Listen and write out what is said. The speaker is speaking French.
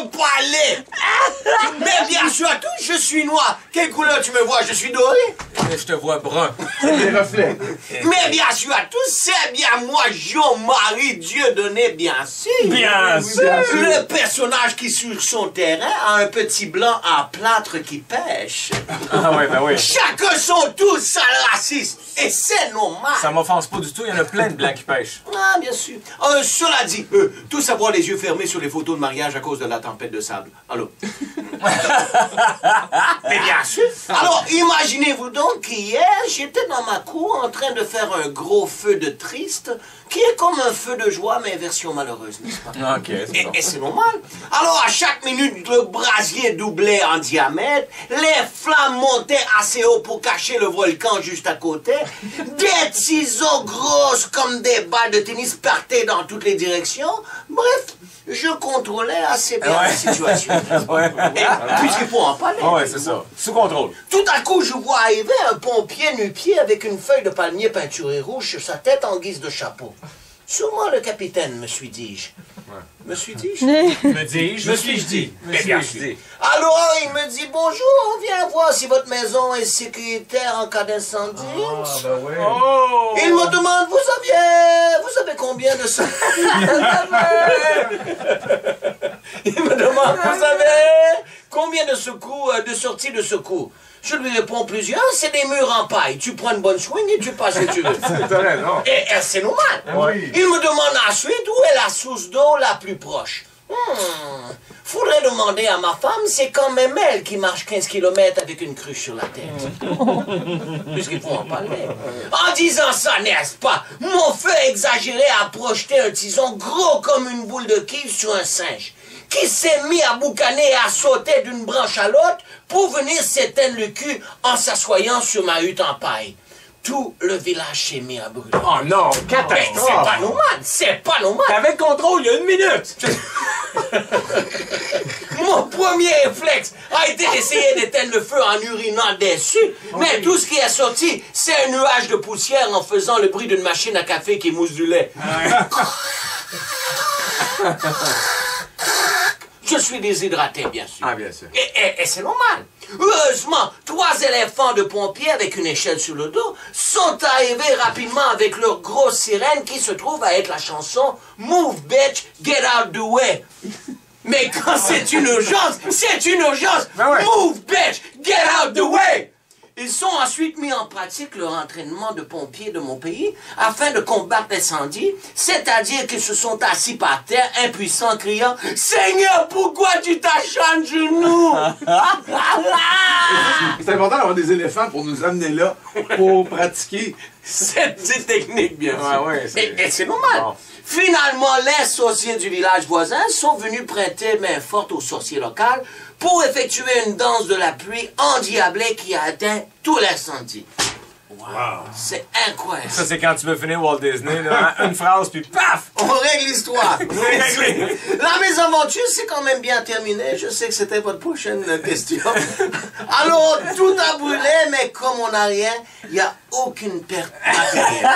parler. Mais bien sûr, je suis noir. Quelle couleur tu me vois? Je suis doré. Je te vois brun. Les reflets. Mais bien sûr, c'est bien moi, Jean-Marie Dieudonné, bien sûr. Bien sûr. Le personnage qui, sur son terrain, a un petit blanc à plâtre qui pêche. Ah ouais, ben oui. Chacun sont tous sales racistes. Et c'est normal. Ça m'offense pas du tout, il y en a plein de blancs qui pêchent. Ah, bien sûr. Cela dit, tous avoir les yeux fermés sur les photos de mariage à cause de la tempête de sable. Allô? Mais bien sûr. Alors, imaginez-vous donc qu'hier, j'étais dans ma cour en train de faire un gros feu de triste, qui est comme un feu de joie, mais version malheureuse, n'est-ce pas? Ok, c'est bon. Et c'est normal. Alors, à chaque minute, le brasier doublait en diamètre, les flammes montaient assez haut pour cacher le volcan juste à côté, des ciseaux grosses comme des balles de tennis partaient dans toutes les directions. Bref, je contrôlais assez bien la situation. Et puisqu'il faut en parler. Ouais, c'est ça. Sous contrôle. Tout à coup, je vois arriver un pompier nu-pied avec une feuille de palmier peinturée rouge sur sa tête en guise de chapeau. Sûrement le capitaine, me suis dit-je. Me suis dit-je? Me dis-je? Me suis-je dit? Me suis-je dit? Alors, il me dit, bonjour, viens voir si votre maison est sécuritaire en cas d'incendie. Ah, ben oui. Oh! Il me demande, vous savez combien de ça? Il me demande, vous savez combien de secours, de sorties de secours? Je lui réponds plusieurs, c'est des murs en paille. Tu prends une bonne swing et tu passes où tu veux. T'as raison. Et c'est normal. Oui. Il me demande ensuite où est la source d'eau la plus proche. Faudrait demander à ma femme, c'est quand même elle qui marche 15 km avec une cruche sur la tête. Puisqu'il faut en parler. En disant ça, n'est-ce pas, mon feu exagéré a projeté un tison gros comme une boule de quille sur un singe, qui s'est mis à boucaner et à sauter d'une branche à l'autre pour venir s'éteindre le cul en s'assoyant sur ma hutte en paille. Tout le village s'est mis à brûler. Oh non, Mais catastrophe! c'est pas normal, c'est pas normal. T'avais le contrôle il y a 1 minute! Mon premier réflexe a été d'essayer d'éteindre le feu en urinant dessus, mais tout ce qui est sorti, c'est un nuage de poussière en faisant le bruit d'une machine à café qui mousse du lait. Je suis déshydraté, bien sûr. Ah, bien sûr. Et c'est normal. Heureusement, 3 éléphants de pompiers avec une échelle sur le dos sont arrivés rapidement avec leur grosse sirène qui se trouve à être la chanson « Move, bitch, get out the way ». Mais quand c'est une urgence, c'est une urgence. Ben ouais. Move, bitch, get out the way. Ils sont ensuite mis en pratique leur entraînement de pompiers de mon pays afin de combattre l'incendie, c'est-à-dire qu'ils se sont assis par terre, impuissants, criant « Seigneur, pourquoi tu t'acharnes sur nous ?» C'est important d'avoir des éléphants pour nous amener là, pour pratiquer. Cette technique, bien sûr. Ouais, Et c'est normal. Bon. Finalement, les sorciers du village voisin sont venus prêter main forte aux sorciers locaux pour effectuer une danse de la pluie endiablée qui a atteint tout l'incendie. Wow. C'est incroyable. Ça, c'est quand tu veux finir Walt Disney, là, hein? Une phrase, puis paf! On règle l'histoire. La mésaventure, c'est quand même bien terminé. Je sais que c'était votre prochaine question. Alors, tout a brûlé, mais comme on n'a rien, il n'y a aucune perte matérielle.